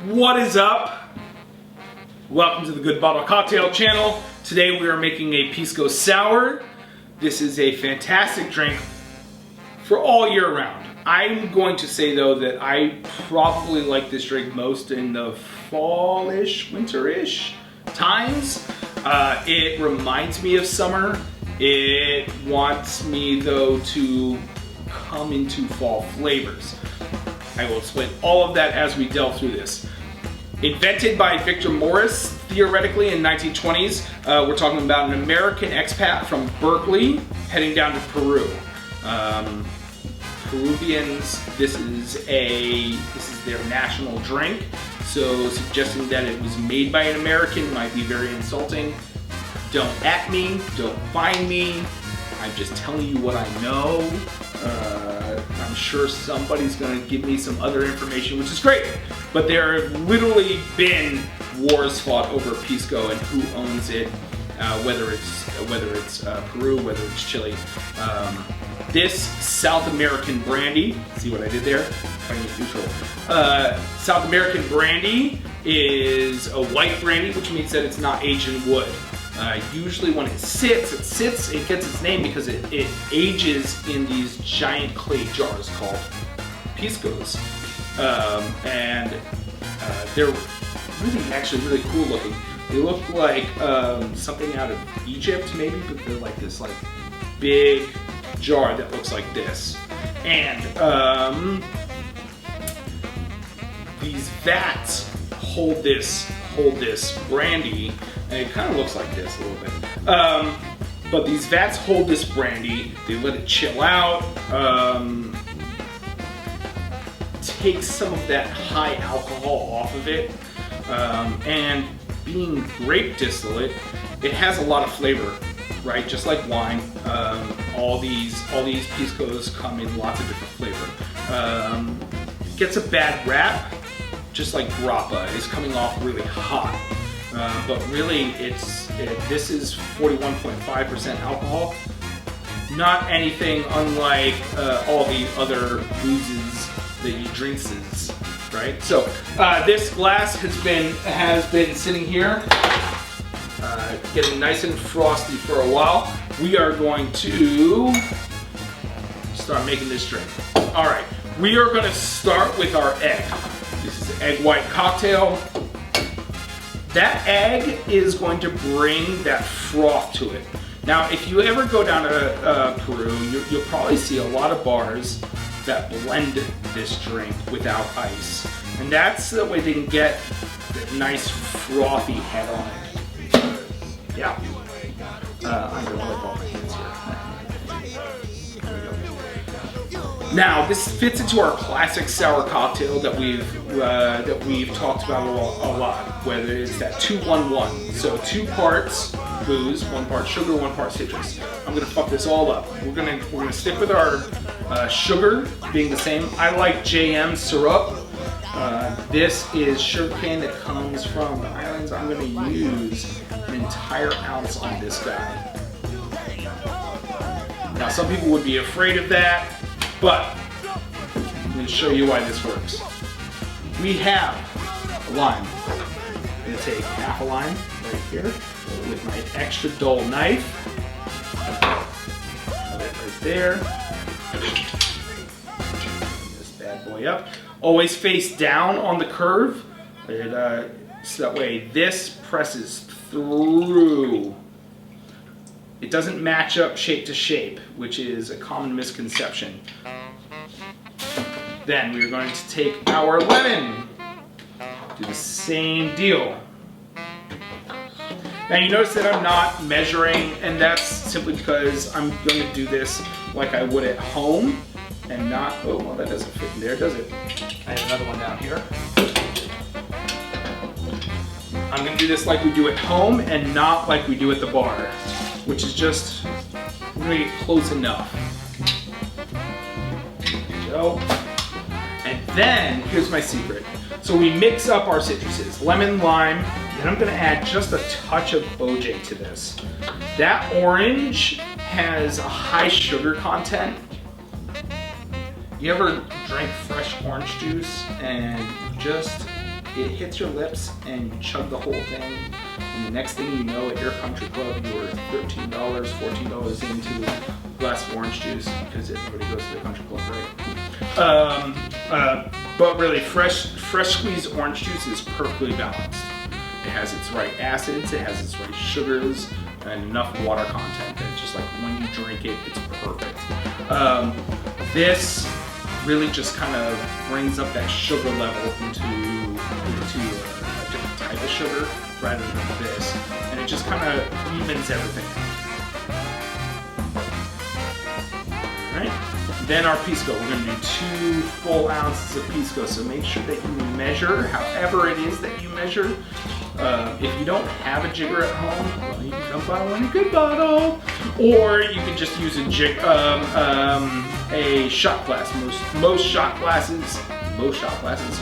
What is up? Welcome to the Good Bottle Cocktail channel. Today we are making a Pisco Sour. This is a fantastic drink for all year round. I'm going to say though that I probably like this drink most in the fallish, winterish times. It reminds me of summer. It wants me though to come into fall flavors. I will explain all of that as we delve through this. Invented by Victor Morris, theoretically in 1920s, we're talking about an American expat from Berkeley heading down to Peru. Peruvians, this is their national drink, so suggesting that it was made by an American might be very insulting. Don't at me, don't find me. I'm just telling you what I know. I'm sure somebody's going to give me some other information, which is great. But there have literally been wars fought over Pisco and who owns it, whether it's Peru, whether it's Chile. This South American brandy, see what I did there? South American brandy is a white brandy, which means that it's not aged in wood. Usually when it gets its name because it ages in these giant clay jars called Piscos. They're really cool looking. They look like something out of Egypt maybe, but they're like this big jar that looks like this. And these vats hold this brandy, and it kind of looks like this a little bit. But these vats hold this brandy, they let it chill out, take some of that high alcohol off of it, and being grape distillate, it has a lot of flavor, right? Just like wine, all these Piscos come in lots of different flavor. It gets a bad rap, just like grappa. It's coming off really hot. But really, this is 41.5% alcohol. Not anything unlike all the other boozes that you drinks, right? So this glass has been sitting here, getting nice and frosty for a while. We are going to start making this drink. All right, we are going to start with our egg. This is egg white cocktail. That egg is going to bring that froth to it. Now, if you ever go down to Peru, you'll probably see a lot of bars that blend this drink without ice. And that's the way they can get that nice frothy head on it. Yeah. I'm gonna wipe all my hands here. There we go. Now, this fits into our classic sour cocktail that we've talked about a lot, whether it's that 2-1-1. So 2 parts booze, 1 part sugar, 1 part citrus. I'm gonna fuck this all up. We're gonna stick with our sugar being the same. I like JM syrup. This is sugarcane that comes from the islands. I'm gonna use an entire ounce on this guy. Now, some people would be afraid of that, but I'm going to show you why this works. We have a lime. I'm going to take half a lime right here with my extra dull knife. Put it right there. Bring this bad boy up. Always face down on the curve, so that way this presses through. It doesn't match up shape to shape, which is a common misconception. Then we're going to take our lemon, do the same deal. Now you notice that I'm not measuring, and that's simply because I'm going to do this like I would at home, and not, oh, well, that doesn't fit in there, does it? I have another one down here. I'm going to do this like we do at home and not like we do at the bar, which is just, we're going to get close enough. There we go. And then, here's my secret. So we mix up our citruses, lemon, lime, then I'm going to add just a touch of OJ to this. That orange has a high sugar content. You ever drank fresh orange juice and just it hits your lips and you chug the whole thing. And the next thing you know, at your country club, you were $13, $14 into a glass of orange juice, because everybody goes to the country club, right? But really, fresh squeezed orange juice is perfectly balanced. It has its right acids, it has its right sugars, and enough water content. And just like when you drink it, it's perfect. This really just kind of brings up that sugar level into a different type of sugar rather than this. And it just kind of evens everything out. Alright? Then our Pisco. We're going to do 2 full ounces of Pisco. So make sure that you measure however it is that you measure. If you don't have a jigger at home, well, you can come buy one in a good bottle, or you can just use a shot glass. Most shot glasses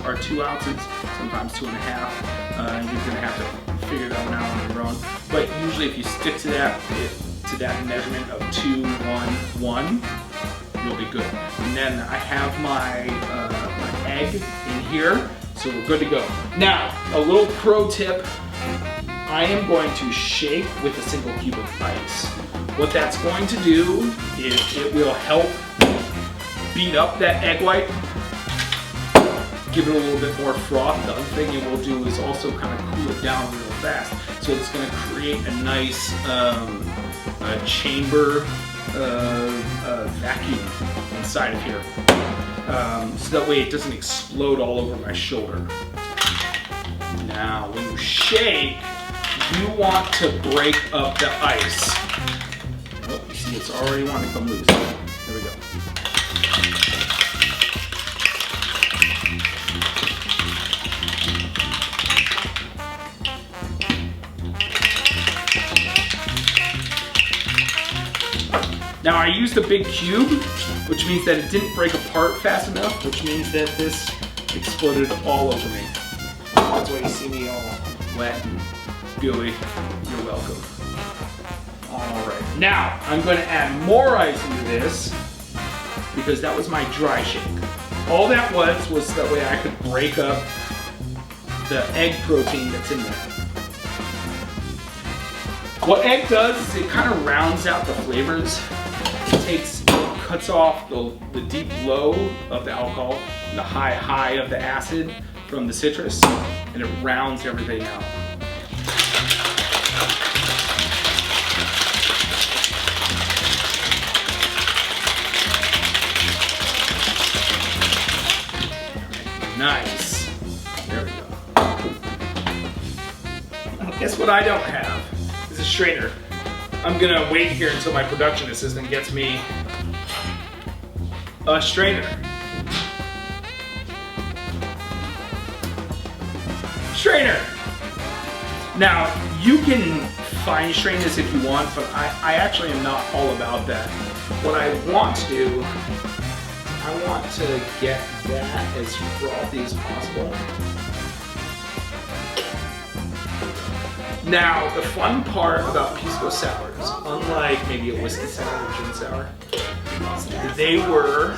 are 2 ounces, sometimes 2.5. You're gonna have to figure that one out on your own. But usually, if you stick to that measurement of 2, 1, 1, you'll be good. And then I have my egg in here. So we're good to go. Now, a little pro tip. I am going to shake with a single cube of ice. What that's going to do is it will help beat up that egg white, give it a little bit more froth. The other thing it will do is also kind of cool it down real fast. So it's going to create a nice chamber vacuum inside of here. So that way it doesn't explode all over my shoulder. Now, when you shake, you want to break up the ice. Oh, you see it's already wanting to come loose. There we go. Now I used a big cube, which means that it didn't break apart fast enough, which means that this exploded all over me. That's why you see me all wet and gooey. You're welcome. Alright, now I'm going to add more ice into this, because that was my dry shake. All that was that way I could break up the egg protein that's in there. What egg does is it kind of rounds out the flavors. It cuts off the deep low of the alcohol and the high of the acid from the citrus, and it rounds everything out. Nice. There we go. Guess what I don't have is a strainer. I'm gonna wait here until my production assistant gets me a strainer. Strainer! Now, you can fine strain this if you want, but I actually am not all about that. What I want to do, I want to get that as frothy as possible. Now, the fun part about Pisco sours, unlike maybe a whiskey sour or gin sour, they were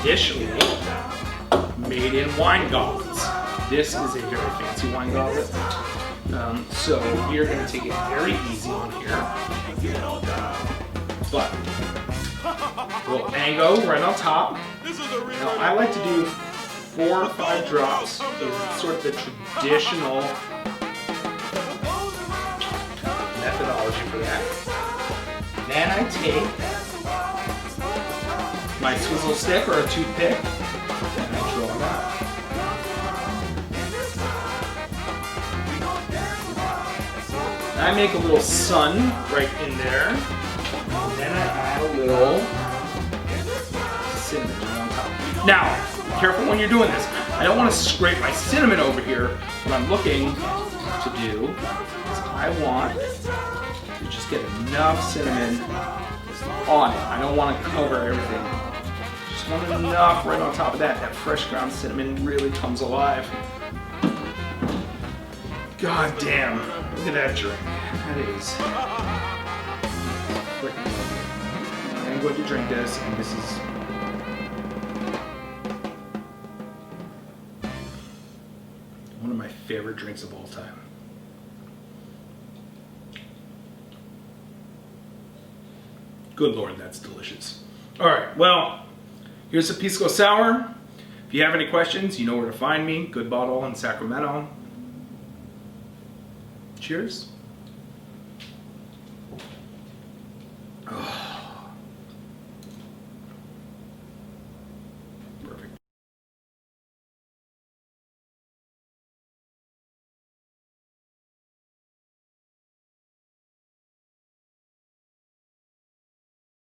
traditionally made in wine goblets. This is a very fancy wine goblet. So we're going to take it very easy on here. But a little mango right on top. Now, I like to do 4 or 5 drops. It's sort of the traditional methodology for that. Then I take my swizzle stick or a toothpick and I draw it out. I make a little sun right in there. And then I add a little cinnamon right on top. Now, careful when you're doing this. I don't want to scrape my cinnamon over here. What I'm looking to do is I want to just get enough cinnamon on it. I don't want to cover everything. Just want enough right on top of that. That fresh ground cinnamon really comes alive. God damn, look at that drink. That is freaking lovely. I'm going to drink this, and this is my favorite drinks of all time. Good Lord, that's delicious. All right, well, here's a Pisco Sour. If you have any questions, you know where to find me. Good Bottle in Sacramento. Cheers.